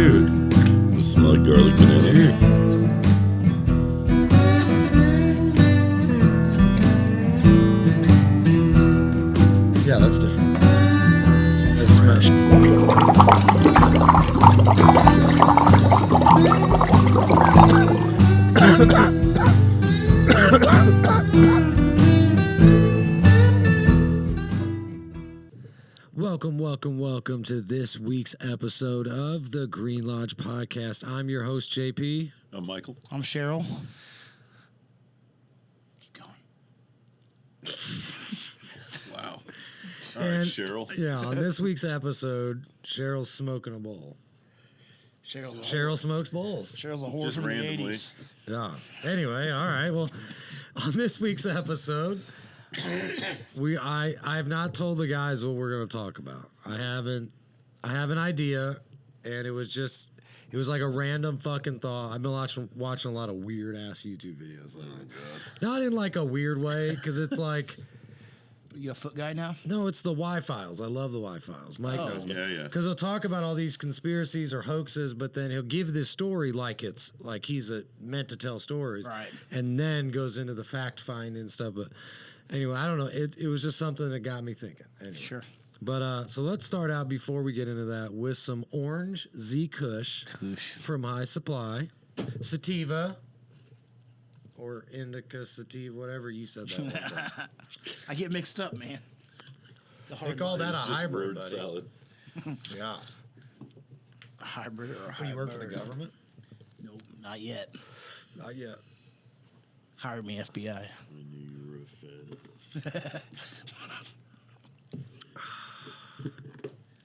Dude. You smell like garlic bananas. Yeah, that's different. That's smashed. Welcome to this week's episode of the Green Lodge Podcast. I'm your host, JP. I'm Michael. I'm Cheryl. Keep going. Wow. All right, Cheryl. Yeah, on this week's episode, Cheryl's smoking a bowl. Cheryl smokes bowls. Cheryl's a whore Just from randomly. the 80s. Yeah. Anyway, all right. Well, on this week's episode, I have not told the guys what we're going to talk about. I have an idea, and it was like a random fucking thought. I've been watching a lot of weird ass YouTube videos lately. Oh, God. Not in like a weird way, because it's like, You a foot guy now? no, it's the Y-Files. I love the Y-Files. Mike Oh. knows me. Yeah. Because he'll talk about all these conspiracies or hoaxes, but then he'll give this story like it's like he's meant to tell stories, Right. and then goes into the fact finding and stuff. But anyway, I don't know. It was just something that got me thinking. Anyway. Sure. But so let's start out before we get into that with some Orange Z Kush from High Supply, Sativa, or Indica Sativa, whatever you said that one time. I get mixed up, man. It's a They hard call that a It's just hybrid, word buddy. salad. Yeah. a hybrid or a hybrid. What, do you work for the government? Nope, not yet. Not yet. Hire me, FBI. I knew you were a fed.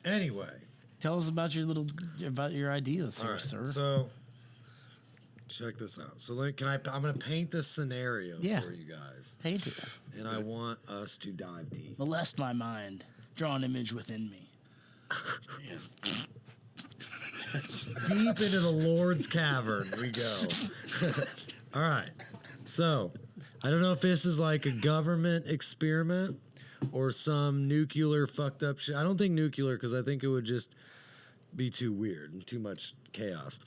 Anyway. Tell us about your ideas All here, right, sir. so check this out. So I'm going to paint this scenario Yeah. for you guys, Paint it. and I want us to dive deep. Molest my mind. Draw an image within me. Deep into the Lord's cavern we go. All right. So I don't know if this is like a government experiment or some nuclear fucked up shit. I don't think nuclear, because I think it would just be too weird and too much chaos.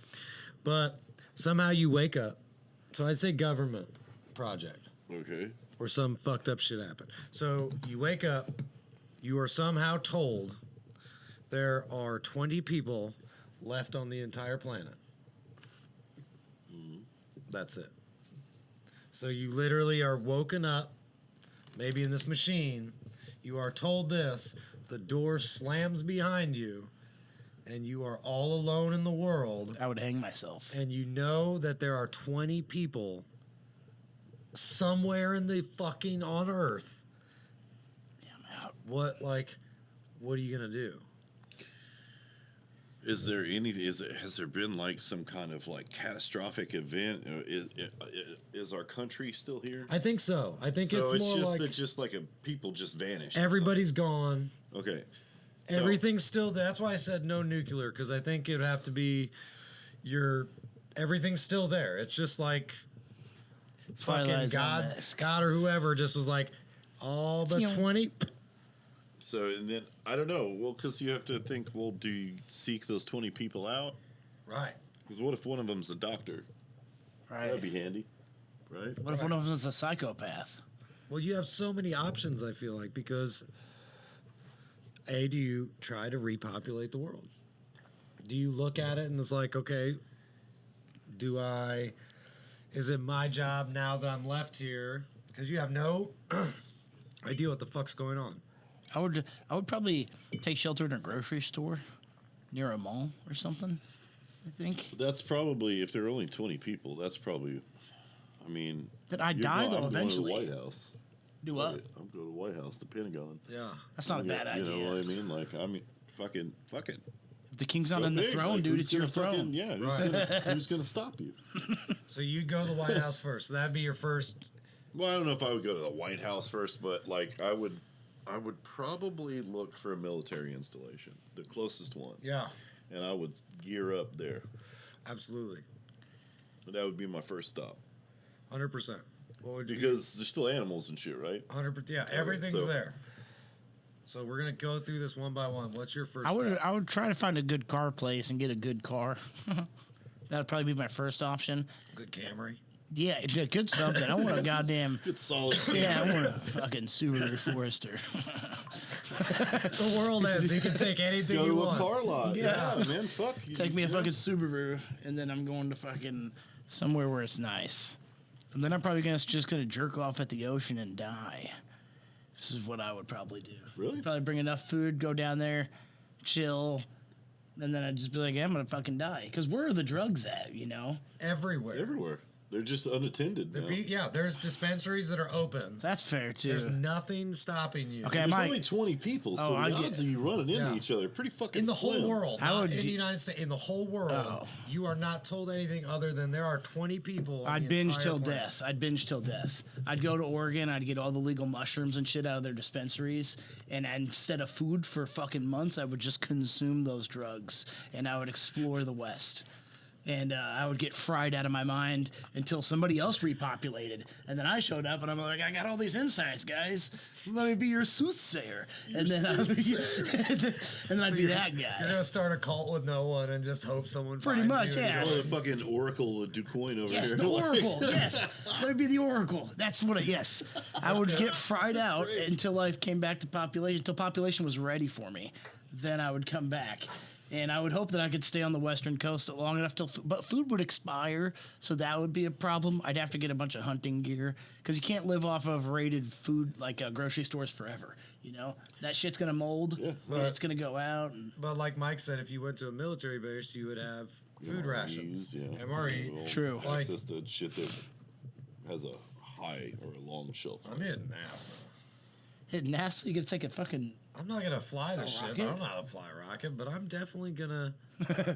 But somehow you wake up. So I'd say government project. Okay. Or some fucked up shit happened. So you wake up, you are somehow told there are 20 people left on the entire planet. That's it. So you literally are woken up, maybe in this machine, you are told this, the door slams behind you, and you are all alone in the world, I would hang myself. and you know that there are 20 people somewhere in the fucking on Earth. Yeah, I'm out. What are you gonna do? Has there been like some kind of like catastrophic event? Is our country still here? I think so. I think So it's more just like that just like people just vanished. or everybody's gone. something. Okay. So- Everything's still. That's why I said no nuclear, because I think it'd have to be everything's still there. It's just like fucking Twilight Zone-esque. God or whoever just was like all but 20. So, and then, I don't know. Well, because you have to think, well, do you seek those 20 people out? Right. Because what if one of them's a doctor? Right. That'd be handy, right? What if one of them is a psychopath? Well, you have so many options, I feel like, because do you try to repopulate the world? Do you look at it and it's like, okay, is it my job now that I'm left here? Because you have no idea what the fuck's going on. I would probably take shelter in a grocery store near a mall or something, I think. That's probably, if there are only 20 people, that's probably, I mean. That I you're die, going- though, I'm eventually. Going to the White House. Do what? I'm going to the White House, the Pentagon. Yeah. That's not a bad idea. You know what I mean? Like, I mean, fucking. If the king's not Go on the big. throne, Like, dude, who's it's your gonna fucking- throne. Yeah, Right. who's gonna stop you? So you'd go to the White House first. So that'd be your first. Well, I don't know if I would go to the White House first, but like I would probably look for a military installation, the closest one. Yeah, And I would gear up there. absolutely. But that would be my first stop. 100%. What would you Because there's still animals and shit, right? 100%. Yeah, everything's so- there. So we're gonna go through this one by one. What's your first? I would try to find a good car place and get a good car. That'd probably be my first option. Good Camry. Yeah, good something. I want a goddamn. Good solid. Yeah, I want a fucking Subaru Forester. The world ends. You can take anything Go you to a want. car lot. Yeah. Yeah, man. Fuck. Take me a fucking Subaru, and then I'm going to fucking somewhere where it's nice. And then I'm probably just gonna jerk off at the ocean and die. This is what I would probably do. Really? Probably bring enough food, go down there, chill, and then I'd just be like, I'm gonna fucking die. Because where are the drugs at, you know? Everywhere. Everywhere. They're just unattended. Now. Yeah, there's dispensaries that are open. That's fair, too. There's nothing stopping you. Okay, There's might- only 20 people, so I the get- odds of you running into Yeah. each other are pretty fucking In the slim. whole world, I not would in do- the United States, in the whole world, Oh. you are not told anything other than there are 20 people. on I'd the binge entire till planet. death. I'd binge till death. I'd go to Oregon. I'd get all the legal mushrooms and shit out of their dispensaries. And instead of food for fucking months, I would just consume those drugs. And I would explore the West. And I would get fried out of my mind until somebody else repopulated. And then I showed up and I'm like, I got all these insights, guys. Let me be your soothsayer. And then I'd be that You're guy. gonna start a cult with no one and just hope someone Pretty finds much, you and yeah. Oh, the fucking Oracle of DuQuoin over Yes, here. the Oracle. Yes, let me be the Oracle. That's what. Yes, I would get fried out until life came back to population. Until population was ready for me, then I would come back, and I would hope that I could stay on the western coast long enough till. But food would expire, so that would be a problem. I'd have to get a bunch of hunting gear because you can't live off of rated food like grocery stores forever. You know that shit's gonna mold. Yeah. And it's gonna go out. And, But like Mike said, if you went to a military base, you would have food rations. Yeah. MRE. Well, True. Access to shit that has a high or a long shelf. I'm in NASA. hit NASA, you gotta take a fucking. I'm not gonna fly this shit. rocket? I don't know how to fly a rocket, but I'm definitely gonna.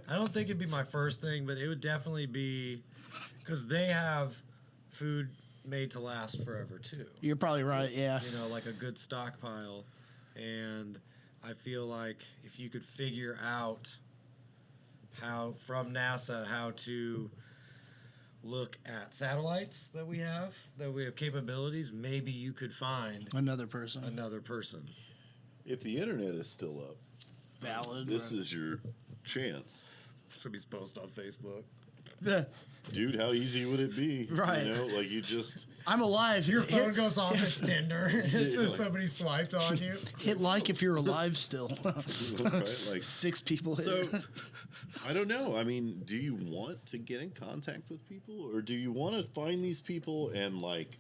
I don't think it'd be my first thing, but it would definitely be because they have food made to last forever too. You're probably right. Yeah. You know, like a good stockpile, and I feel like if you could figure out how from NASA how to look at satellites that we have capabilities, maybe you could find Another person. another person. If the internet is still up, Valid. this is your chance. Somebody's post on Facebook. Yeah. Dude, how easy would it be? Right. You know, like you just I'm alive. Your phone goes off, it's Tinder. It says somebody swiped on you. Hit like if you're alive still. right, like 6 people hit. so. I don't know. I mean, do you want to get in contact with people, or do you want to find these people and like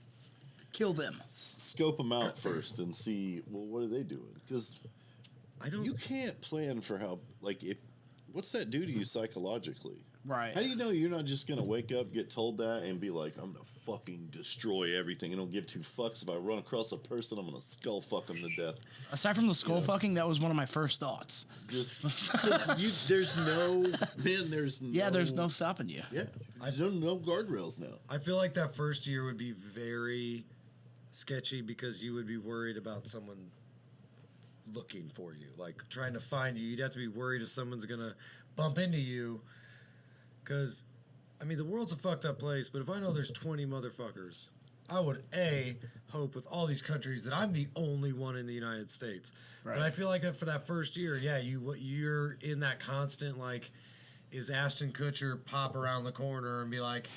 Kill them. scope them out first and see, well, what are they doing? Because I don't. you can't plan for how, like, if what's that do to you psychologically? Right. How do you know you're not just gonna wake up, get told that, and be like, I'm gonna fucking destroy everything, and don't give 2 fucks if I run across a person, I'm gonna skull fuck them to death. Aside from the skull fucking, that was one of my first thoughts. Just 'cause there's no man, there's no, Yeah, there's no stopping you. yeah, I don't know guardrails now. I feel like that first year would be very sketchy because you would be worried about someone looking for you, like trying to find you. You'd have to be worried if someone's gonna bump into you. Because, I mean, the world's a fucked up place, but if I know there's 20 motherfuckers, I would, hope with all these countries that I'm the only one in the United States. Right. But I feel like that for that first year, yeah, you're in that constant, like, is Ashton Kutcher pop around the corner and be like,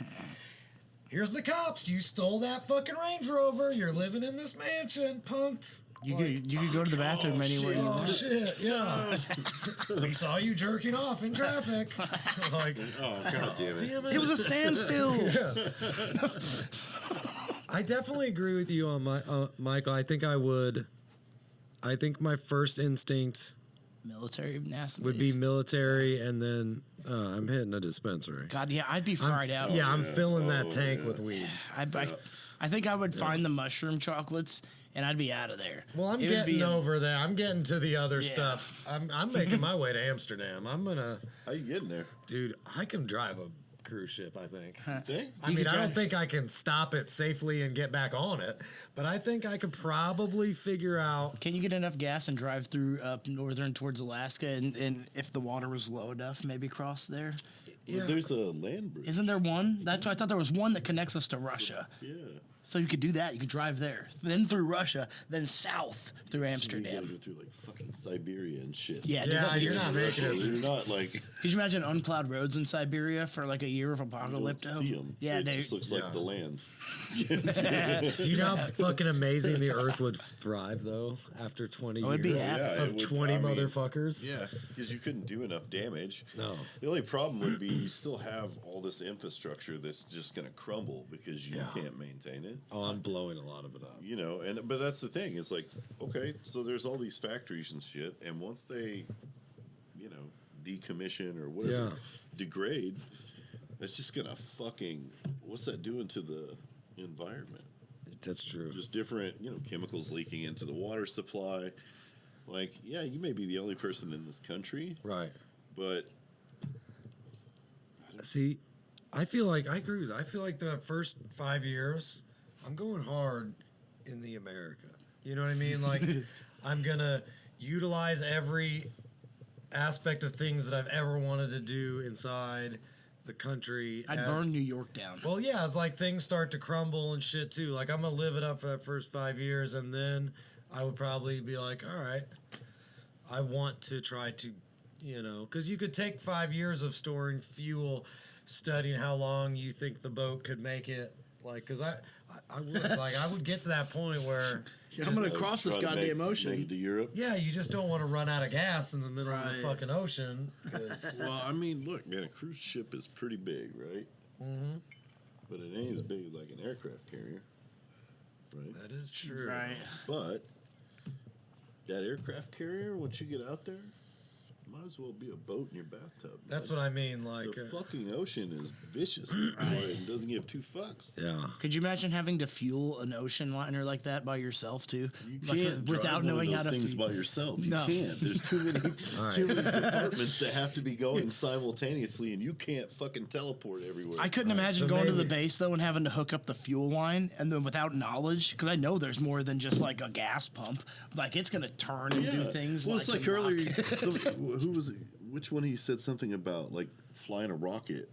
here's the cops, you stole that fucking Range Rover, you're living in this mansion, punked. You Like, could go to the bathroom anywhere you oh want. shit, yeah. We saw you jerking off in traffic. Like, Oh god damn it! damn It was a standstill. I definitely agree with you on my Michael. I think I would. I think my first instinct Military NASA. would be base. military, and then I'm hitting a dispensary. God, yeah, I'd be fried out. Yeah, I'm yeah. filling that Oh, tank yeah. with weed. I think I would find the mushroom chocolates and I'd be out of there. Well, I'm It would getting be a- over that. I'm getting to the other Yeah. stuff. I'm making my way to Amsterdam. I'm gonna, How you getting there? dude. I can drive a cruise ship. I think. Okay. I mean, I don't think I can stop it safely and get back on it, but I think I could probably figure out. Can you get enough gas and drive through up northern towards Alaska, and if the water was low enough, maybe cross there? Yeah. Well, there's a land bridge. Isn't there one? That's why I thought there was one that connects us to Russia. Yeah. So you could do that. You could drive there, then through Russia, then south through So you Amsterdam. gotta go through like fucking Siberia and shit. Yeah, dude, Yeah, that'd be you're not terrible. making it. You're not like Could you imagine unplowed roads in Siberia for like a year of you don't apocalypto? see them. Yeah, it they. just looks Yeah. like the land. Do you know how fucking amazing the Earth would thrive though after 20 Oh, it'd be years happy. Yeah, it of would- 20 I mean, motherfuckers? Yeah, because you couldn't do enough damage. No. The only problem would be you still have all this infrastructure that's just going to crumble because you Yeah. can't maintain it. Oh, I'm blowing a lot of it up. You know, but that's the thing. It's like, okay, so there's all these factories and shit, and once they, you know, decommission or whatever, Yeah. degrade, it's just gonna fucking. What's that doing to the environment? That's true. Just different, you know, chemicals leaking into the water supply. Like, yeah, you may be the only person in this country, Right. but See, I feel like I agree with that. I feel like the first 5 years, I'm going hard in the America. You know what I mean? Like, I'm gonna utilize every aspect of things that I've ever wanted to do inside the country. I'd as- burn New York down. Well, yeah, it's like things start to crumble and shit too. Like, I'm gonna live it up for that first 5 years, and then I would probably be like, all right, I want to try to, you know, because you could take 5 years of storing fuel, studying how long you think the boat could make it. Like, because I would like I would get to that point where I'm gonna cross this try to goddamn make ocean. it to Europe. yeah, you just don't want to run out of gas in the middle of the Right. fucking ocean. 'Cause- Well, I mean, look, man, a cruise ship is pretty big, right? Mhm. But it ain't as big like an aircraft carrier, right? That is true. Right. But that aircraft carrier, once you get out there, might as well be a boat in your bathtub. That's man. what I mean. Like, The fucking ocean is vicious, and doesn't give two fucks. yeah. Could you imagine having to fuel an ocean liner like that by yourself too? You Like, can't without drive knowing one how of to those things fuel. by yourself. You No. can't. There's too many departments that have to be going simultaneously, and you can't fucking teleport everywhere. I couldn't imagine so going to the maybe- base though and having to hook up the fuel line and then without knowledge, because I know there's more than just like a gas pump. Like it's gonna turn and do things. Well, it's like a earlier. rocket. Who was it? Which one of you said something about like flying a rocket?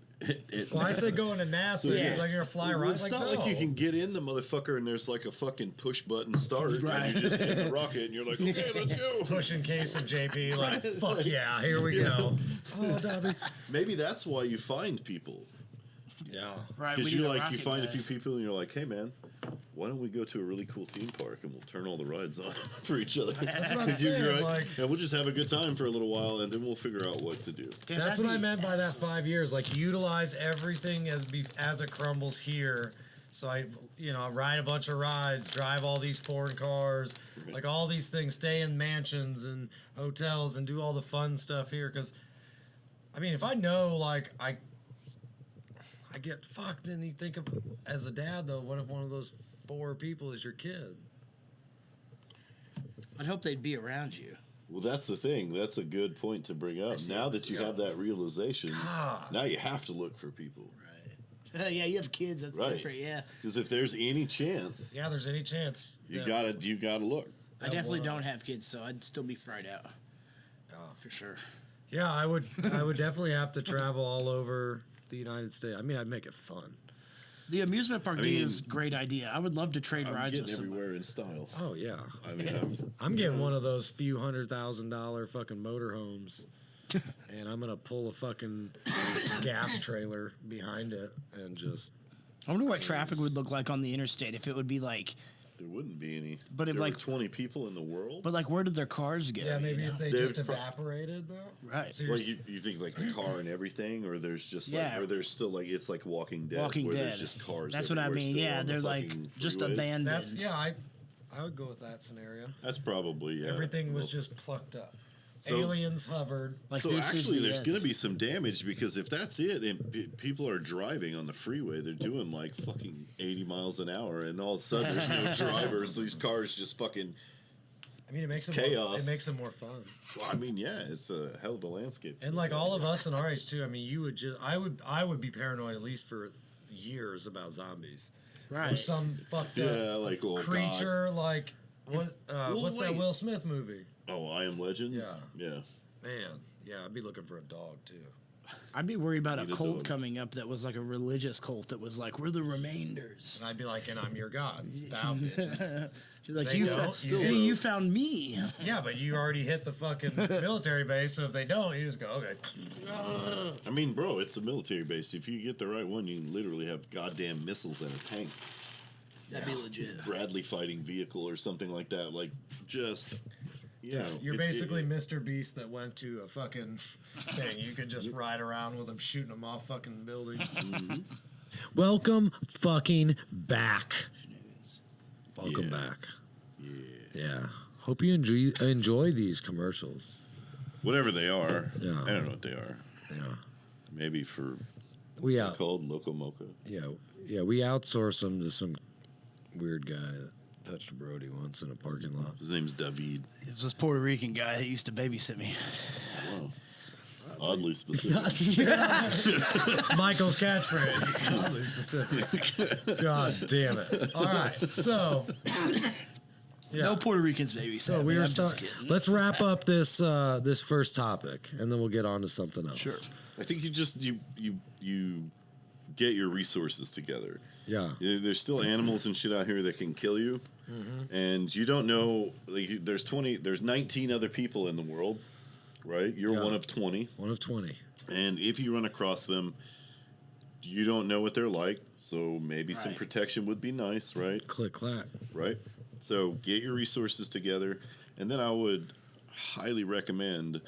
Well, I said going to NASA. So, Yeah. yeah. Like you're a fly Well, right. it's Like, not like no. you can get in the motherfucker and there's like a fucking push button start Right. and you just hit the rocket and you're like, okay, let's go. Pushing case of JP, like, Right. fuck yeah, here we Yeah. go. Oh, Dobby. Maybe that's why you find people. Yeah. Right, we Because need you a like you rocket find a guy. few people and you're like, hey man, why don't we go to a really cool theme park and we'll turn all the rides on for each other? That's what I'm 'Cause you're saying, right. like- and we'll just have a good time for a little while and then we'll figure out what to do. Yeah, That's that'd what I be meant by that excellent. 5 years. Like, utilize everything as it crumbles here. So I, ride a bunch of rides, drive all these foreign cars, like all these things, stay in mansions and hotels and do all the fun stuff here. Because, I mean, if I know, like, I get fucked, then you think of, as a dad, though, what if one of those 4 people is your kid? I'd hope they'd be around you. Well, that's the thing. That's a good point to bring up. Now that you have that realization, God. now you have to look for people. Right. Yeah, you have kids. That's Right. different. Yeah. Because if there's any chance, Yeah, there's any chance. you Yeah. gotta look. I definitely wanna- don't have kids, so I'd still be fried out. Oh. For sure. Yeah, I would definitely have to travel all over the United States. I mean, I'd make it fun. The amusement park I thing mean, is a great idea. I would love to trade I'm rides getting with someone. everywhere in style. Oh yeah. I mean, I'm getting one of those few $100,000 fucking motorhomes, and I'm gonna pull a fucking gas trailer behind it and just. I wonder what traffic would look like on the interstate if it would be like, there wouldn't be any. But if, there were like- 20 people in the world. but like, where did their cars go? Yeah, maybe you know? if they They'd just pro- evaporated though. Right. So you're- Well, you think like the car and everything, or there's just Yeah. like, or there's still like it's like Walking Dead, Walking where Dead. there's just cars. That's what I everywhere mean. still Yeah, on the they're like fucking just freeways. abandoned. That's I would go with that scenario. That's probably Everything was Well, just plucked up. So- Aliens hovered. Like so this is actually, the there's end. going to be some damage because if that's it, and people are driving on the freeway, they're doing like fucking 80 miles an hour, and all of a sudden there's no drivers. These cars just fucking. I mean, it makes it Chaos. More, it makes it more fun. Well, I mean, yeah, it's a hell of a landscape. And like all of us in our age too. I mean, I would be paranoid at least for years about zombies. Or Right. some fucked Yeah, up like oh, God. creature like what? What's that wait. Will Smith movie? Oh, I Am Legend. Yeah. Yeah. Man, yeah, I'd be looking for a dog too. I'd be worried about a Need a cult dog. coming up that was like a religious cult that was like, we're the remainders. And I'd be like, and I'm your god. Thou bitches. She's like, They you, don't. see, you found me. Yeah, but you already hit the fucking military base, so if they don't, you just go, okay. I mean, bro, it's a military base. If you get the right one, you can literally have goddamn missiles and a tank. That'd be legit. Bradley fighting vehicle or something like that. Like, just, you know. You're basically Mr. Beast that went to a fucking thing. You could just ride around with him, shooting them off fucking buildings. Mm-hmm. Welcome fucking back. Welcome back. Yeah. Hope you enjoy these commercials. Whatever they are. Yeah. I don't know what they are. Yeah. Maybe for We they're out. called Loco Mocha. Yeah, we outsource them to some weird guy that touched a Brody once in a parking lot. His name's David. It was this Puerto Rican guy that used to babysit me. Wow. Oddly specific. Michael's catchphrase. Oddly specific. God damn it. All right, so No Puerto Ricans babysit so me. we are I'm just starting. kidding. Let's wrap up this this first topic, and then we'll get on to something else. Sure. I think you get your resources together. Yeah. There's still animals and shit out here that can kill you, and you don't know. Like, there's 19 other people in the world, right? You're one of 20. One of 20. And if you run across them, you don't know what they're like, so maybe some Right. protection would be nice, right? Click clack. Right? So get your resources together, and then I would highly recommend,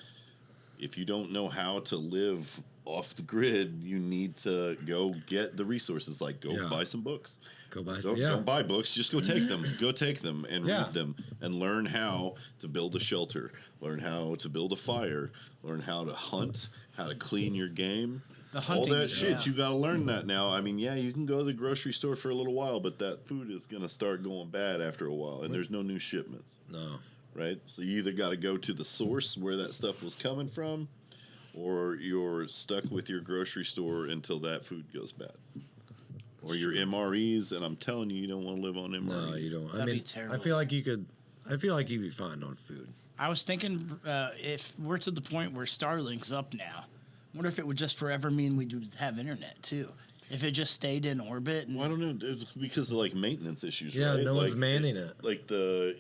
if you don't know how to live off the grid, you need to go get the resources, like go Yeah. buy some books. Go buy Don't, some. Yeah. don't buy books, just go take them. Go take them and Yeah. read them and learn how to build a shelter, learn how to build a fire, learn how to hunt, how to clean your game. The All hunting, that shit, yeah. you got to learn that now. I mean, yeah, you can go to the grocery store for a little while, but that food is going to start going bad after a while, and there's no new shipments, No. right? So you either got to go to the source where that stuff was coming from, or you're stuck with your grocery store until that food goes bad. Or your MREs, and I'm telling you, you don't want to live on MREs. No, you don't. I That'd be mean, terrible. I feel like you could. I feel like you'd be fine on food. I was thinking if we're to the point where Starlink's up now, I wonder if it would just forever mean we would have internet too. If it just stayed in orbit. And Well, I don't know. It's because of like maintenance issues, Yeah, right? no one's Like, manning it. Like the.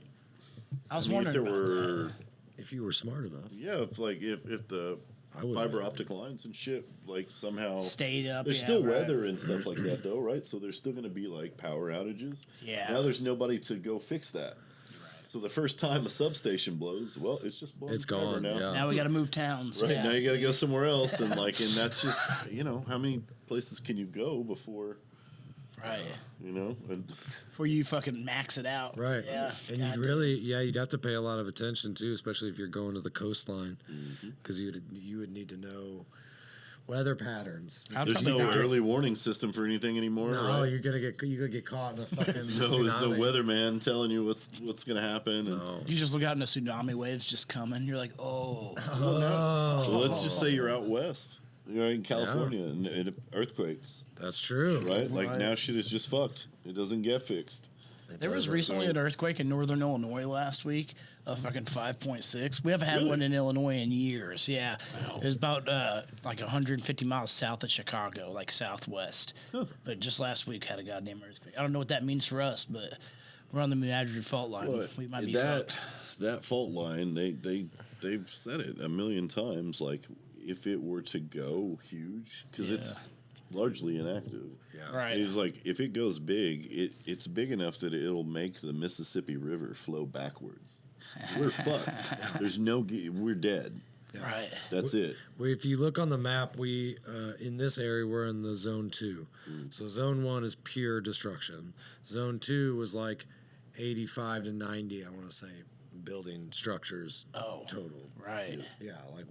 I was I mean, if wondering there about were. that. If you were smart enough. Yeah, if the I would fiber man. optic lines and shit like somehow Stayed up. there's yeah, still right. weather and stuff like that though, right? So there's still going to be like power outages. Yeah. Now there's nobody to go fix that. So the first time a substation blows, well, it's just blowing It's forever gone, now. yeah. Now we got to move towns. Right yeah. now you got to go somewhere else, and that's just how many places can you go before Right. and Before you fucking max it out. Right. Yeah. And God you'd have to pay a lot of attention too, especially if you're going to the coastline, because you would need to know weather patterns. I'd there's probably no not- early warning system for anything anymore. No, right? you could get caught in a fucking No, it's the tsunami. weatherman telling you what's gonna happen. And, No. You just look out and the tsunami waves just coming. You're like, oh. well, let's just say you're out west. You're in California and earthquakes, That's true. right? Like now shit is just fucked. It doesn't get fixed. There was recently an earthquake in northern Illinois last week, a fucking 5.6. We haven't had Really? one in Illinois in years. Yeah, it was about like 150 miles south of Chicago, like southwest. But just last week had a goddamn earthquake. I don't know what that means for us, but we're on the Madrid fault line. But We might be that fucked. that fault line, they've said it a million times. Like if it were to go huge, because it's largely inactive. Yeah. Right. It's like if it goes big, it's big enough that it'll make the Mississippi River flow backwards. We're fucked. There's we're dead. Right. That's it. If you look on the map, we in this area we're in the zone 2. So zone 1 is pure destruction. Zone 2 was like 85 to 90. I want to say building structures total. Right. Yeah, like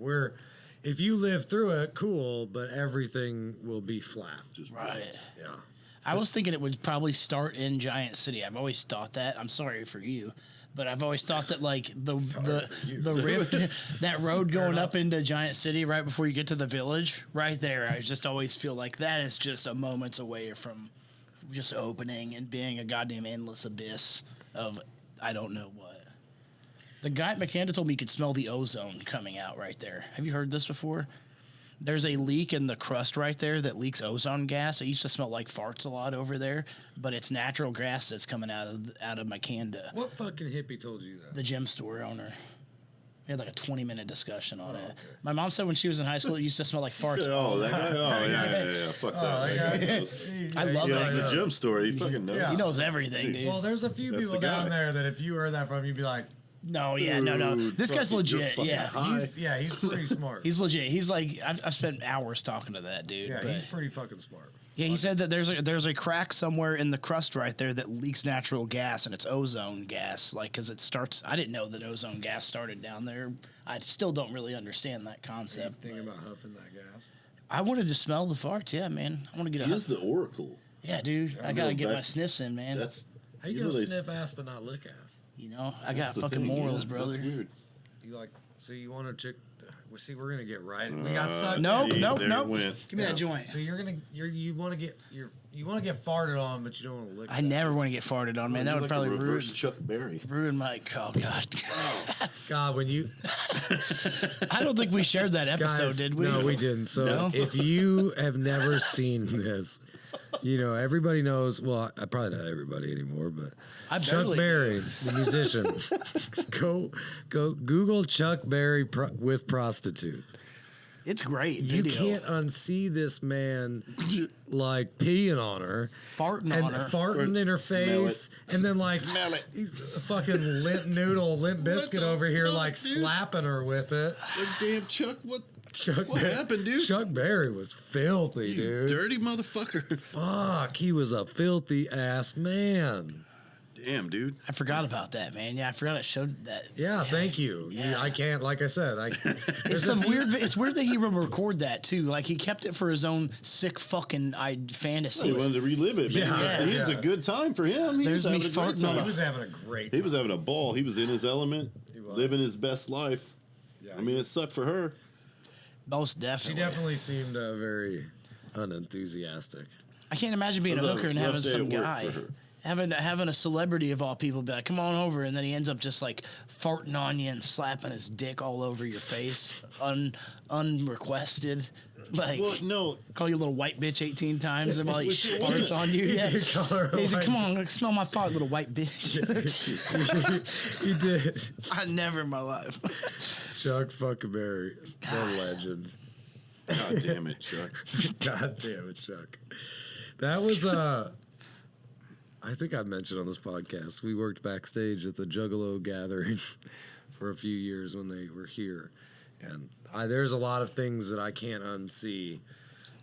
if you live through it, cool, but everything will be flat. Right. Yeah. I was thinking it would probably start in Giant City. I've always thought that. I'm sorry for you, but I've always thought that like the rift, that road going up into Giant City right before you get to the village, right there. I just always feel like that is just a moments away from just opening and being a goddamn endless abyss of I don't know what. The guy at McCanda told me you could smell the ozone coming out right there. Have you heard this before? There's a leak in the crust right there that leaks ozone gas. It used to smell like farts a lot over there, but it's natural gas that's coming out of my canda. What fucking hippie told you that? The gym store owner. We had like a 20-minute discussion on it. Okay. My mom said when she was in high school, it used to smell like farts. Oh, that guy? Oh, yeah. Fuck that. That guy knows. I love Yeah, that. it's the gym story. He fucking knows. Yeah. He knows everything, dude. Well, there's a few That's people the down guy. there that if you heard that from, you'd be like, No. Dude, This guy's fucking- you're legit. fucking Yeah. high. he's pretty smart. He's legit. He's like, I've spent hours talking to that dude. yeah, but- he's pretty fucking smart. Yeah, he said that there's a crack somewhere in the crust right there that leaks natural gas, and it's ozone gas. Like, because it starts. I didn't know that ozone gas started down there. I still don't really understand that concept. Thinking about huffing that gas. I wanted to smell the farts. Yeah, man. I want to get He a. is the oracle. Yeah, dude. I gotta know, get back- my sniffs in, man. That's How you you gonna know, they- sniff ass but not lick ass? You know, I that's got the fucking thing, morals, yeah. brother. That's weird. You like? So you want a chick? Well, see, we're gonna get right. We got sucked. Nope, See, nope, there nope. it went. Give me that joint. So you want to get farted on, but you don't want to lick. I never want to get farted on, man. That You're would like a probably reverse Chuck Berry. ruin my. Oh god. God, when you I don't think we shared that episode, guys, did we? No, we didn't. So No? if you have never seen this, you know everybody knows. Well, I probably not everybody anymore, but I Chuck barely Berry, the musician. go Google Chuck Berry with prostitute. It's great. You Video. can't unsee this man like peeing on her, farting and on her. farting in her Smell face, and then like Smell it. he's a fucking limp biscuit the over here, fuck, like dude? slapping her with it. Like, damn, Chuck, what What happened, dude? Chuck Berry was filthy, you dude. dirty motherfucker. Fuck, he was a filthy ass man. Damn, dude. I forgot about that, man. Yeah, I forgot I showed that. Yeah, thank you. Yeah. I can't, like I said, It's some weird. It's weird that he would record that too. Like he kept it for his own sick fucking He fantasies. wanted to relive it. Man. Yeah, It is yeah. a good time for him. He There's was me having a great farting on He time. was having a great time. He was having a ball. He was in his element, was. living his best life. Yeah, I mean, it sucked for her. Most she definitely. definitely seemed very unenthusiastic. I can't imagine being It a was a hooker and rough having day some at work guy. for her. Having a celebrity of all people be like, come on over, and then he ends up just like farting on you and slapping his dick all over your face, unrequested. Like, Well, no, call you a little white bitch 18 times and while he Which it farts wasn't. on you. Yeah. call her a He's like, white come on, smell my fart, little white bitch. He did. I never in my life. Chuck fucking Berry, the legend. God damn it, Chuck. God damn it, Chuck. That was I think I mentioned on this podcast. We worked backstage at the Juggalo gathering for a few years when they were here, and there's a lot of things that I can't unsee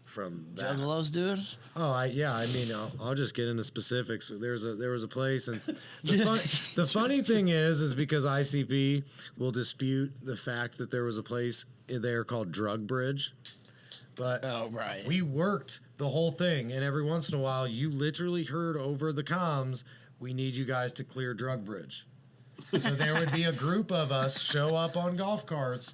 from that. Juggalos, dude. Oh, I mean, I'll just get into specifics. There was a place, and the funny thing is because ICP will dispute the fact that there was a place there called Drug Bridge, but Oh, right. we worked the whole thing, and every once in a while, you literally heard over the comms, "We need you guys to clear Drug Bridge." So there would be a group of us show up on golf carts,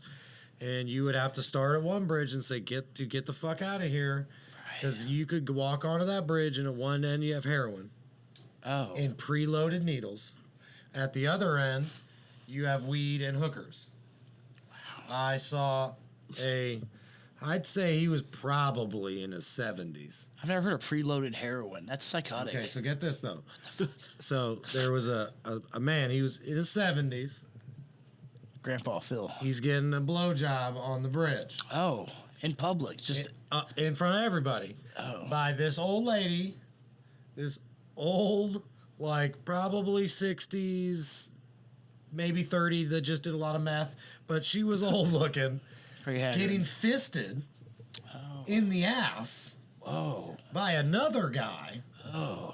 and you would have to start at one bridge and say, "Get the fuck out of here," because you could walk onto that bridge, and at one end you have heroin Oh. in preloaded needles. At the other end, you have weed and hookers. Wow. I saw I'd say he was probably in his 70s. I've never heard of preloaded heroin. That's psychotic. Okay, so get this, though. So there was a man, he was in his 70s. Grandpa Phil. He's getting a blowjob on the bridge. Oh, in public. Just In front of everybody. Oh. By this old lady. This old, like, probably 60s, maybe 30, that just did a lot of meth. But she was old looking. pretty haggard. Getting fisted in the ass by another guy. Oh,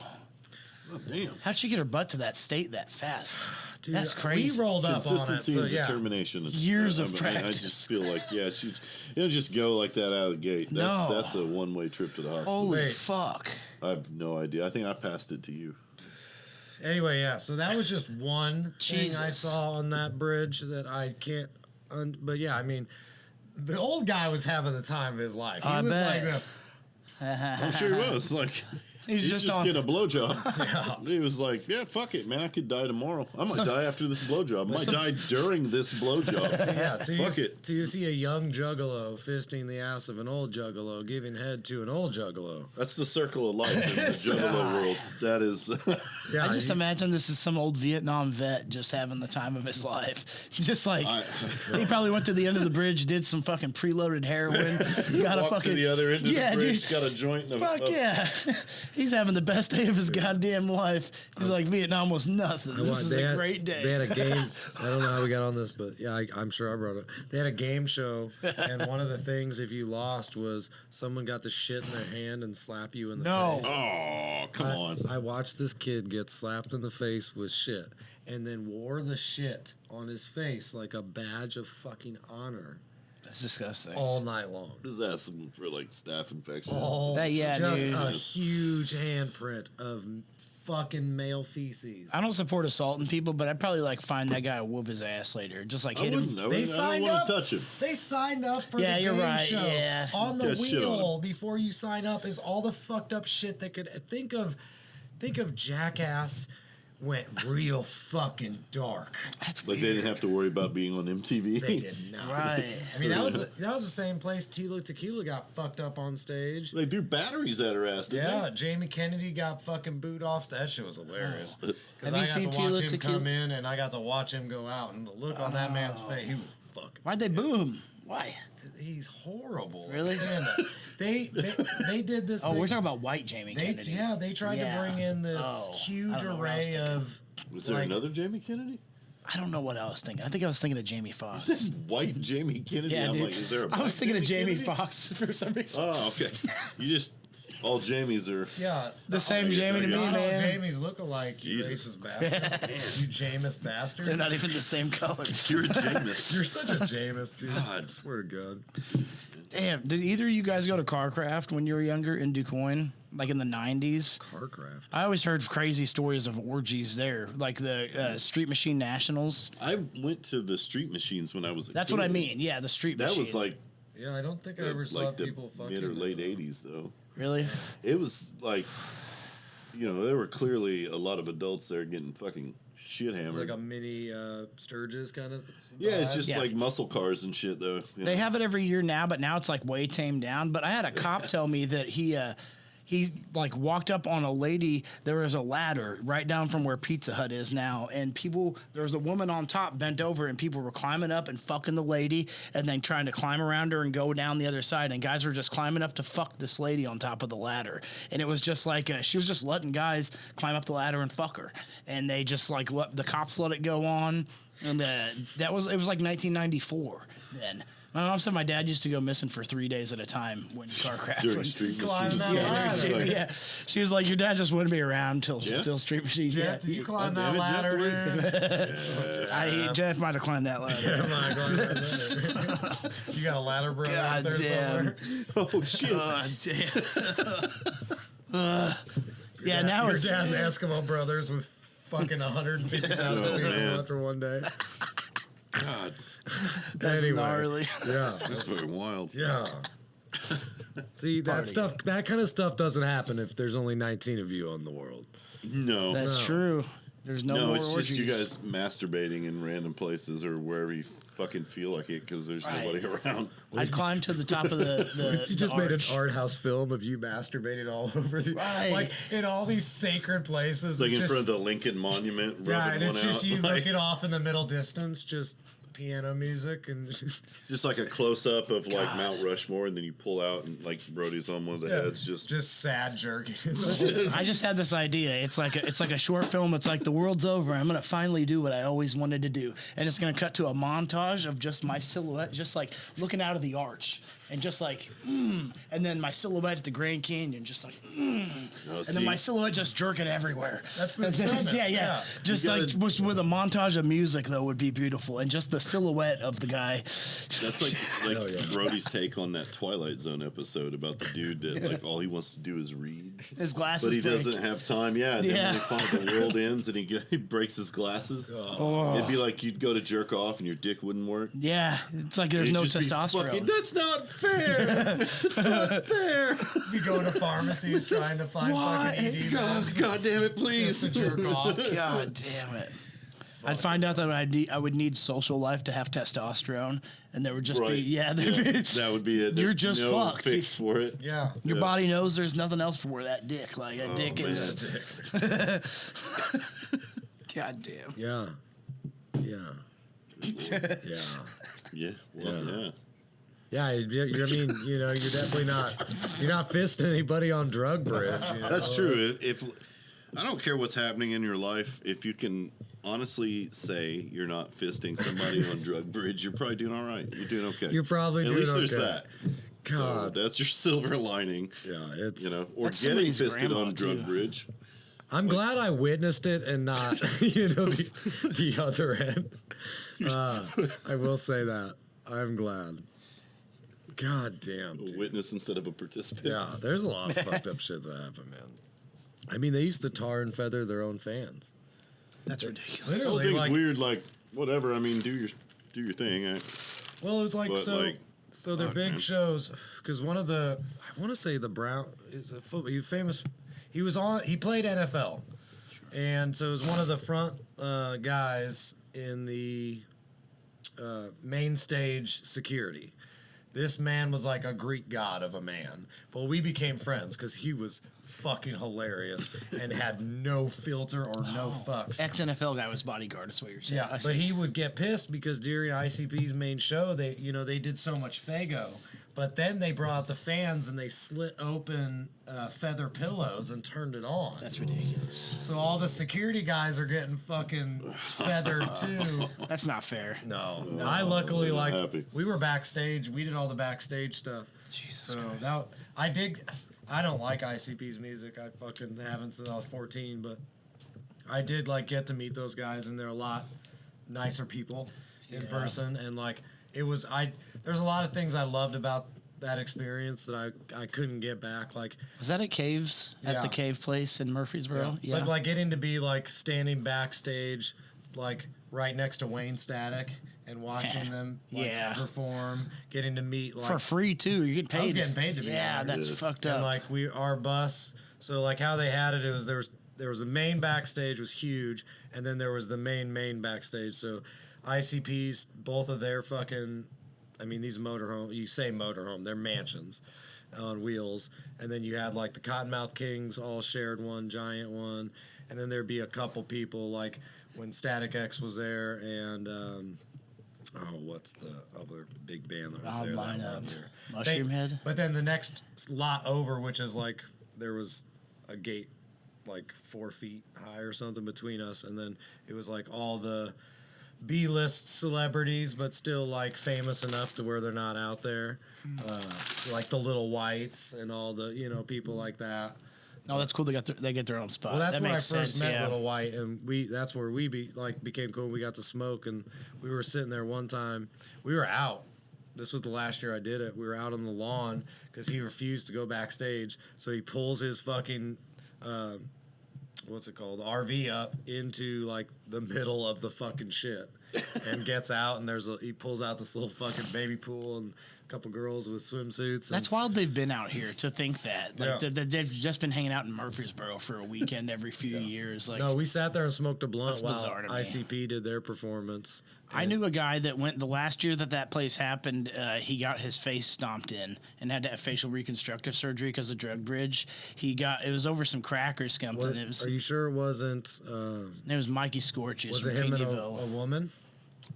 damn. How'd she get her butt to that state that fast? Dude, That's crazy. We rolled up on it. Consistency So, and yeah. determination. Years of I practice. just feel like, yeah, you don't just go like that out of the gate. No. That's a one-way trip to the hospital. Holy Wait. fuck. I have no idea. I think I passed it to you. Anyway, yeah. So that was just one thing I Jesus. saw on that bridge that I can't. But yeah, I mean, the old guy was having the time of his life. He I was bet. like this. I'm sure he was. Like, He's just on. getting a blowjob. He was like, yeah, fuck it, man. I could die tomorrow. I might die after this blowjob. I might die during this blowjob. Yeah, fuck it. Till you see a young juggalo fisting the ass of an old juggalo, giving head to an old juggalo. That's the circle of life in the juggalo world. That is. Yeah, I just imagine this is some old Vietnam vet just having the time of his life. Just like he probably went to the end of the bridge, did some fucking preloaded heroin, got a walked fucking to the other end of the bridge, dude. got a joint. And Fuck yeah, he's having the best day of his goddamn life. He's like, Vietnam was nothing. This is a great day. They had a game. I don't know how we got on this, but yeah, I'm sure I brought it. They had a game show, and one of the things if you lost was someone got the shit in their hand and slap you in the face. Oh, come on. I watched this kid get slapped in the face with shit and then wore the shit on his face like a badge of fucking honor That's disgusting. all night long. This is asking for like staph infection. Just dude. a huge handprint of fucking male feces. I don't support assaulting people, but I'd probably like find that guy and whoop his ass later. Just like I hit him. wouldn't know. They I don't signed want up. to touch him. They signed up for Yeah, the you're game right, show. yeah. On the Got shit on wheel before you sign up is all the fucked up shit that could think of Jackass went real fucking dark. That's But weird. they didn't have to worry about being on MTV. They did not. Right. I mean, that was the same place Tila Tequila got fucked up on stage. They do batteries at her ass, didn't Yeah, Jamie Kennedy got fucking booed off. That shit was hilarious. Have Because you I seen got to Tila watch him Tequila? come in, and I got to watch him go out, and the look on that man's face, he was fucking. Why'd they boo him? Why? He's horrible. at Really? stand-up. They did this. Oh, thing- we're talking about white Jamie Kennedy. they tried Yeah. to bring in this Oh, I huge don't know where I was array thinking. of. they? Was there like- another Jamie Kennedy? I don't know what I was thinking. I think I was thinking of Jamie Foxx. This is white Jamie Kennedy. Yeah, I'm dude. like, is there a I was black thinking of Jamie Kennedy? Foxx for some reason. Oh, okay. You just all Jamies are. Yeah, The same Jamie to me, Not all man. Jamies look alike. You Jesus. racist bastard. You Jameis bastard. They're not even the same colors. You're a Jamis. You're such a Jameis, dude. God. Swear to God. Damn, did either of you guys go to Carcraft when you were younger in DuQuoin? Like in the 90s? Carcraft. I always heard crazy stories of orgies there, like the Street Machine Nationals. I went to the Street Machines when I was a That's kid. what I mean. Yeah, the Street That Machine. was like Yeah, I don't think I ever saw the people fucking. mid or late '80s though. Really? It was like, there were clearly a lot of adults there getting fucking shit hammered. Like a mini Sturgis kind of. Yeah, it's just Yeah. like muscle cars and shit though. you They know. have it every year now, but now it's like way tamed down. But I had a cop tell me that he like walked up on a lady. There was a ladder right down from where Pizza Hut is now, and there was a woman on top bent over, and people were climbing up and fucking the lady, and then trying to climb around her and go down the other side. And guys were just climbing up to fuck this lady on top of the ladder, and it was just like she was just letting guys climb up the ladder and fuck her, and they just like the cops let it go on, and it was like 1994 then. My mom said my dad used to go missing for 3 days at a time when Carcraft. During Street Climb Machines. that ladder. Like, Yeah, she was like, your dad just wouldn't be around till Jeff? Street Machine. Jeff, Yeah, did you climb God that damn it, ladder, Jeff, dude? Jeff might have climbed that ladder. Yeah, my God. You got a ladder brother out God there damn. somewhere? Oh shit! God damn. Yeah, now Your it's dad's Eskimo brothers with fucking 150,000 people man. after one day. God, that's Anyway. gnarly. Yeah. that's very wild. Yeah. See, that kind of stuff doesn't happen if there's only 19 of you on the world. No, That's true. There's no no, more it's orgies. just you guys masturbating in random places or wherever you fucking feel like it because there's Right. nobody around. I'd climb to the top of the You just the made an arch. art house film of you masturbating all over the Right. like in all these sacred places. It's like in just, front of the Lincoln Monument, rubbing yeah, and one it's just out. you like, looking off in the middle distance, just piano music and just like a close up of like Mount Rushmore, and then you pull out and like Brody's on one of the heads. Just sad jerking. I just had this idea. It's like a short film. It's like the world's over. I'm gonna finally do what I always wanted to do, and it's gonna cut to a montage of just my silhouette, just like looking out of the arch, and just like, and then my silhouette at the Grand Canyon, just like, No, and see, then my silhouette just jerking everywhere. That's the And then- premise, yeah. yeah. Just You like gotta- with a montage of music though would be beautiful, and just the silhouette of the guy. that's like Hell yeah. Brody's take on that Twilight Zone episode about the dude that like all he wants to do is read, His glasses but he break. doesn't have time. Yeah, and Yeah. then when they find the world ends and he breaks his glasses. Oh. It'd be like you'd go to jerk off and your dick wouldn't work. Yeah, it's like there's It'd no just be testosterone. fucking, that's not fair. It's not fair. Be going to pharmacies trying to find fucking ED meds. God damn it, please. Just to jerk off. God damn it. I'd find out that I would need social life to have testosterone, and there would just be there'd be, that would be it. You're There's just no fucked. fix for it. Yeah. Your body knows there's nothing else for that dick. Like that dick man. is. God damn. Yeah. Yeah. Yeah. Yeah. Well, yeah. Yeah, I mean, you're definitely you're not fisting anybody on drug bridge. That's true. If I don't care what's happening in your life, if you can honestly say you're not fisting somebody on drug bridge, you're probably doing all right. You're doing okay. You're probably doing At least okay. there's that. God. So that's your silver lining. Yeah, it's Or That's getting somebody's fisted grandma, on drug too. bridge. I'm glad I witnessed it and not, the other end. I will say that. I'm glad. God damn. A Dude. witness instead of a participant. Yeah, there's a lot of fucked up shit that happened, man. I mean, they used to tar and feather their own fans. That's ridiculous. The whole Literally, thing's weird. Like whatever. I mean, do your thing. Well, it was like But, so their fuck, big man. shows, because one of the, I want to say the Brown is a football. He was famous. He played NFL, and so it was one of the front guys in the main stage security. This man was like a Greek god of a man, but we became friends because he was fucking hilarious and had no filter or no fucks. Ex-NFL guy was bodyguard, is what you're saying. Yeah, I but see. he would get pissed because during ICP's main show, they did so much Fago, but then they brought out the fans and they slit open feather pillows and turned it on. That's ridiculous. So all the security guys are getting fucking feathered too. That's not fair. No, I luckily I'm not happy. we were backstage. We did all the backstage stuff. Jesus So Christ. I don't like ICP's music. I fucking haven't since I was 14, but I did get to meet those guys, and they're a lot nicer people in person. And there's a lot of things I loved about that experience that I couldn't get back. Like, Was that at Caves? At Yeah. the Cave Place in Murfreesboro? Yeah. But getting to be standing backstage, right next to Wayne Static and watching them Yeah. perform, getting to meet For free, too. You get paid. I was getting paid to be Yeah, there. that's fucked And up. our bus, so how they had it was there was the main backstage was huge, and then there was the main backstage. So ICP's, both of their fucking, I mean, these motorhome, you say motorhome, they're mansions on wheels, and then you had the Cottonmouth Kings all shared one giant one, and then there'd be a couple people when Static X was there, and what's the other big band that was there? Line that up. were there? Mushroom Head? But then the next lot over, which is there was a gate 4 feet high or something between us, and then it was all the B-list celebrities, but still famous enough to where they're not out there, the Little Whites and all the people like that. Oh, that's cool. They get their own spot. Well, that's that when I makes first sense, met yeah. Little White, and that's where we became cool. We got to smoke, and we were sitting there one time. We were out. This was the last year I did it. We were out on the lawn because he refused to go backstage. So he pulls his fucking what's it called, RV up into the middle of the fucking shit, and gets out, and he pulls out this little fucking baby pool and a couple girls with swimsuits. That's wild they've been out here to think that. Yeah. They've just been hanging out in Murfreesboro for a weekend every few years. No, we sat there and smoked a blunt That's while bizarre to me. ICP did their performance. I knew a guy that went the last year that place happened. He got his face stomped in and had to have facial reconstructive surgery because of drug bridge. It was over some crack or something. Are you sure it wasn't? It was Mikey Scorches Was from it him and Piggyville. a woman?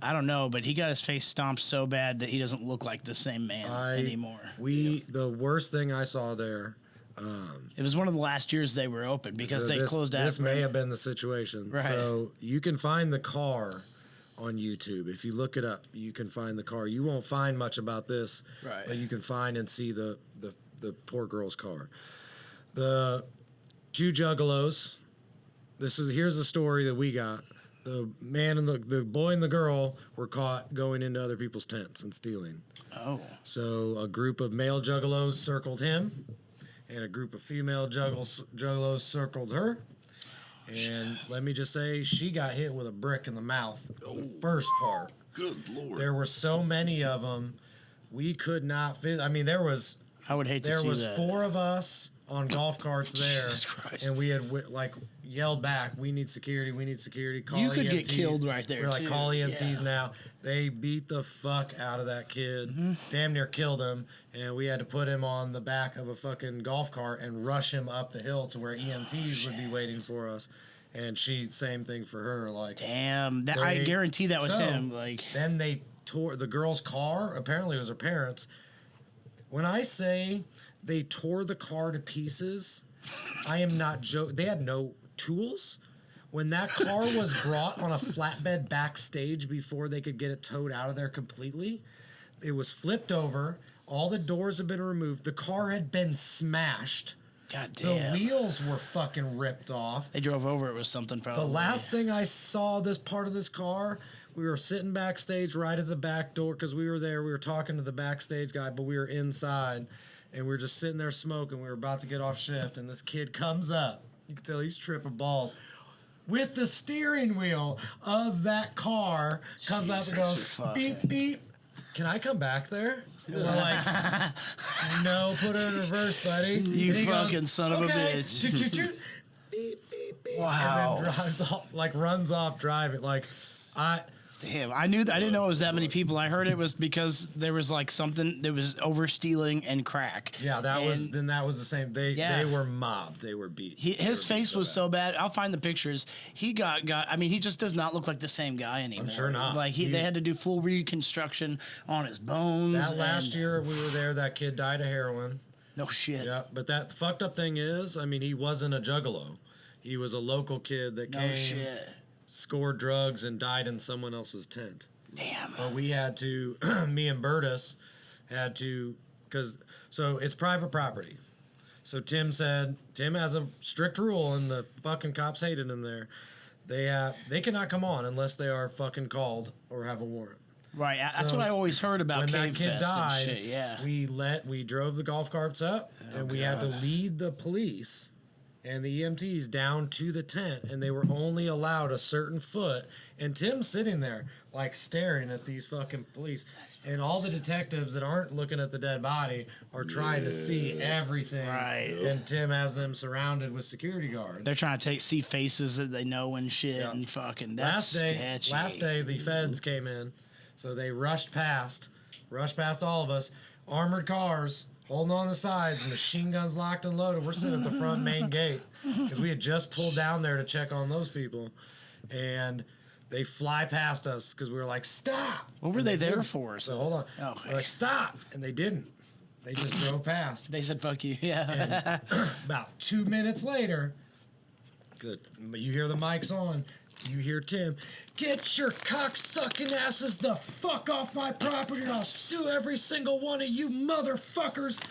I don't know, but he got his face stomped so bad that he doesn't look like the same man anymore. The worst thing I saw there. It was one of the last years they were open because they closed out. This may have been the situation. Right. So you can find the car on YouTube. If you look it up, you can find the car. You won't find much about this, Right. but you can find and see the poor girl's car. The two Juggalos. Here's the story that we got. The man and the boy and the girl were caught going into other people's tents and stealing. Oh. So a group of male Juggalos circled him, and a group of female Juggalos circled her. And let me just say, she got hit with a brick in the mouth. The first part. Good Lord. There were so many of them. we could not fit. I mean, there was I would hate to see that. 4 of us on golf carts there, Jesus Christ. and we had yelled back, "We need security! We need security!" Call You could EMTs. get killed right there. We're like, too. "Call EMTs Yeah. now!" They beat the fuck out of that kid, damn near killed him, and we had to put him on the back of a fucking golf cart and rush him up the hill to where EMTs would be waiting for us. And same thing for her. Like, Damn, I guarantee that was him. Like, then they tore the girl's car. Apparently, it was her parents. When I say they tore the car to pieces, I am not joking. They had no tools. When that car was brought on a flatbed backstage before they could get it towed out of there completely, it was flipped over. All the doors had been removed. The car had been smashed. God damn. The wheels were fucking ripped off. They drove over it with something probably. The last thing I saw this part of this car, we were sitting backstage right at the back door because we were there. We were talking to the backstage guy, but we were inside. And we were just sitting there smoking. We were about to get off shift, and this kid comes up. You can tell he's tripping balls. With the steering wheel of that car, comes out and goes, beep, beep. Can I come back there? And we're like, no, put it in reverse, buddy. You And he fucking goes, son of a okay. bitch. Toot, toot, toot. Beep, beep, beep. Wow. And then drives off, runs off driving. Damn, I didn't know it was that many people. I heard it was because there was like something, there was overstealing and crack. Yeah, that was the same. They were mobbed. They were beat. His face was so bad. I'll find the pictures. He got. I mean, he just does not look like the same guy anymore. I'm sure not. Like they had to do full reconstruction on his bones. That last year we were there, that kid died of heroin. No shit. Yeah, but that fucked up thing is, I mean, he wasn't a juggalo. He was a local kid that No came, shit. scored drugs, and died in someone else's tent. Damn. But we had to, me and Bertus had to, so it's private property. So Tim has a strict rule, and the fucking cops hated him there. They cannot come on unless they are fucking called or have a warrant. Right. That's So what I always heard about when Cave that kid Fest died, and shit. Yeah. we drove the golf carts up, and we had to lead the police and the EMTs down to the tent, and they were only allowed a certain foot. And Tim's sitting there, like, staring at these fucking police. And all the detectives that aren't looking at the dead body are trying to see everything. Right. And Tim has them surrounded with security guards. They're trying to see faces that they know and shit and fucking. That's sketchy. Last day, the feds came in, so they rushed past all of us, armored cars, holding on the sides, machine guns locked and loaded. We're sitting at the front main gate because we had just pulled down there to check on those people, and they fly past us because we were like, "Stop!" What were they there for? So hold on, Okay. we're like, "Stop!" and they didn't. They just drove past. They said, "Fuck you." Yeah. And about 2 minutes later, you hear the mics on. You hear Tim, "Get your cock-sucking asses the fuck off my property or I'll sue every single one of you motherfuckers."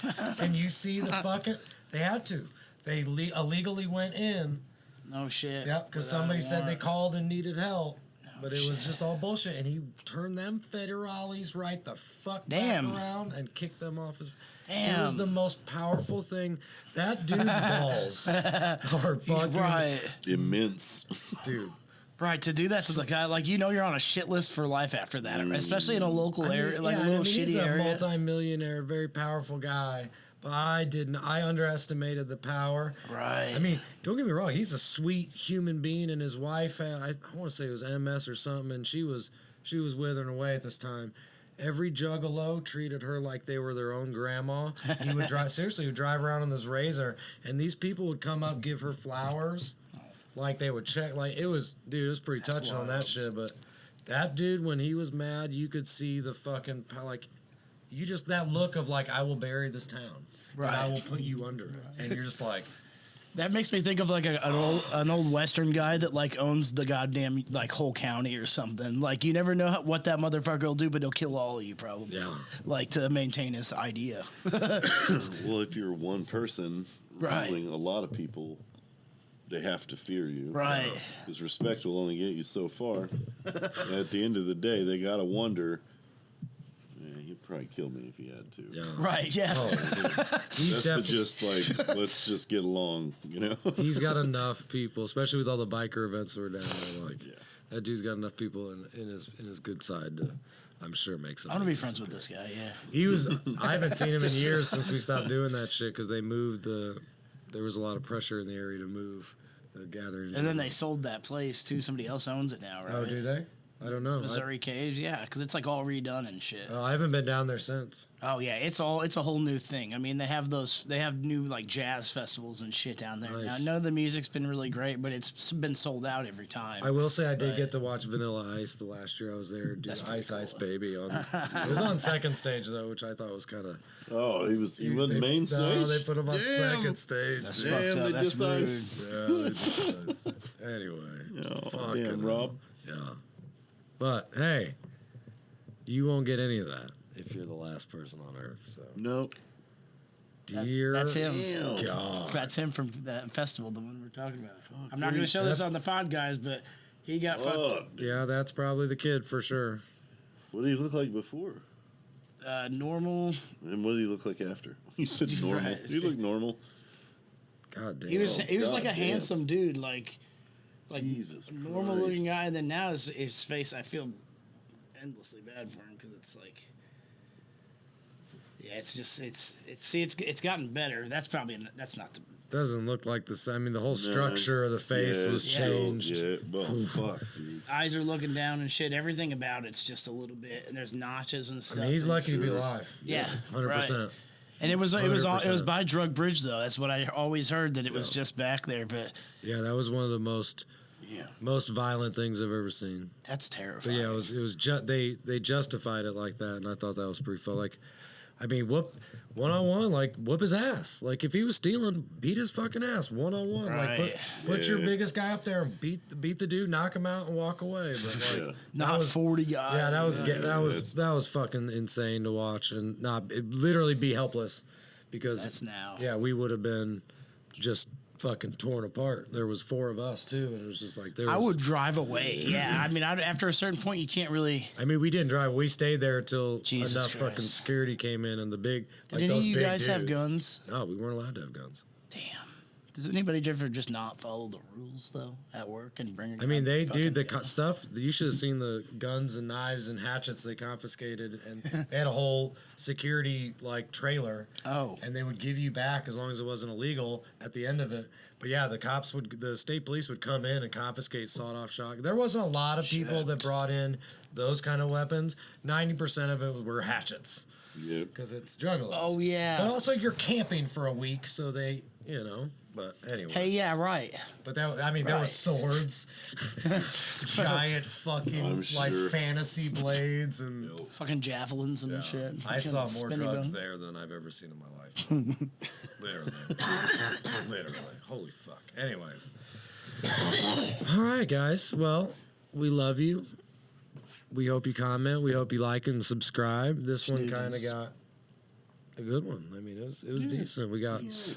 And you see the fucking, they had to. They illegally went in. No shit. Yep, because somebody said they called and needed help. But it was just all bullshit. And he turned them federales right the fuck back around and kicked them off his... It was the most powerful thing. That dude's balls are fucking... Right. Immense. Dude. Right, to do that to the guy, like, you're on a shit list for life after that, especially in a local area, like a little shitty he's area. He's a multi-millionaire, very powerful guy. But I underestimated the power. Right. I mean, don't get me wrong. He's a sweet human being, and his wife had, I want to say it was MS or something, and she was withering away at this time. Every juggalo treated her like they were their own grandma. He would drive around on this razor, and these people would come up, give her flowers. Like, they would check, like, it was pretty touching on that shit, but that dude, when he was mad, you could see the fucking, like, that look of, like, I will bury this town. Right. And I will put you under it. And you're just like... That makes me think of, like, an old Western guy that, like, owns the goddamn, like, whole county or something. Like, you never know what that motherfucker will do, but he'll kill all of you, probably. Yeah. Like, to maintain his idea. Well, if you're one person ruling a lot of people... They have to fear you. Right. Because respect will only get you so far. And at the end of the day, they got to wonder, he'd probably kill me if he had to. Yeah. Right, yeah. Oh, that's just like, let's just get along, He's got enough people, especially with all the biker events that were down there. Like, that dude's got enough people in his good side to I'm sure makes him. I want to be friends with this guy. Yeah. He was. I haven't seen him in years since we stopped doing that shit because they moved the. There was a lot of pressure in the area to move the gathering. And then they sold that place too. Somebody else owns it now, right? Oh, do they? I don't know. Missouri Caves, yeah, because it's like all redone and shit. I haven't been down there since. Oh yeah, it's a whole new thing. I mean, they have new like jazz festivals and shit down there. Nice. Now, none of the music's been really great, but it's been sold out every time. I will say I did get to watch Vanilla Ice the last year I was there. Do Ice cool. Ice Baby on. It was on second stage though, which I thought was kind of. Oh, he wasn't main stage. No, they put him on Damn. second stage. That's Damn, fucked up. they That's just rude. iced. Yeah, they just anyway. Oh, fucking damn, hell. Rob. Yeah. But hey, you won't get any of that if you're the last person on Earth. So. Nope. Dear That's him. Damn. God. That's him from that festival, the one we're talking about. I'm not what going to show this that's- on the pod, guys, but he got fucked. Fuck. Yeah, that's probably the kid for sure. What did he look like before? Normal. And what did he look like after? You said Right. normal. He looked normal. God damn. He was like a goddamn. handsome dude, like Jesus normal Christ. looking guy. And then now his face, I feel endlessly bad for him because it's like, yeah, it's just it's gotten better. That's not the. Doesn't look like this. I mean, the whole structure of the face was it's changed. Yeah, well, fuck, dude. Eyes are looking down and shit. Everything about it's just a little bit, and there's notches and I stuff. mean, he's and lucky to be sure. alive. Yeah, 100%. right. And it was 100%. by Drug Bridge though. That's what I always heard, that it was just back there. But Yeah, that was one of the most yeah, violent things I've ever seen. that's But terrifying. yeah, it was they justified it like that, and I thought that was pretty fun. Like, I mean, whoop 1-on-1, like whoop his ass. Like if he was stealing, beat his fucking ass 1-on-1. Right. Like put your Yeah. biggest guy up there and beat the dude, knock him out, and walk away. But like, Yeah. Not 40 guys. yeah, that was that's- that was fucking insane to watch, and literally be helpless because That's now. yeah, we would have been just fucking torn apart. There was 4 of us too, and it was just like I would drive away. Yeah, I mean, after a certain point, you can't really. I mean, we didn't drive. We stayed there till Jesus enough fucking Christ. security came in, and the big. Did any of you big guys have dudes. guns? No, we weren't allowed to have guns. Damn. Does anybody ever just not follow the rules though at work and bring? I mean, they fucking the gun? stuff. You should have seen the guns and knives and hatchets they confiscated, and they had a whole security like trailer. Oh. And they would give you back as long as it wasn't illegal at the end of it. But yeah, the state police would come in and confiscate sawed-off shotguns. There wasn't a lot of people that brought in those kind of weapons. 90% of it were hatchets Yep. because it's Juggalos. Oh, yeah. But also you're camping for a week, so they, But anyway. Hey, yeah, right. But there Right. was swords, giant fucking I'm like sure. fantasy blades, and Fucking javelins and shit. I saw more Spinny drugs bone. there than I've ever seen in my life. Literally. Holy fuck. Anyway. All right, guys. Well, we love you. We hope you comment. We hope you like and subscribe. This one kind of Snoodies. got a good one. I mean, it was decent.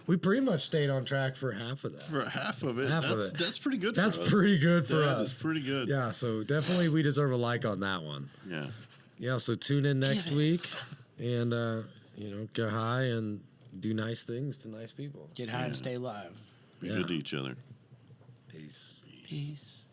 We pretty much stayed on track for half of that. For half of it, Half of it. that's pretty good. That's for us. pretty good for Yeah, us. That's pretty good. Yeah, so definitely we deserve a like on that one. Yeah. Yeah, so tune in next week and get high and do nice things to nice people. Get high and stay alive. Be Yeah. good to each other. Peace. Peace.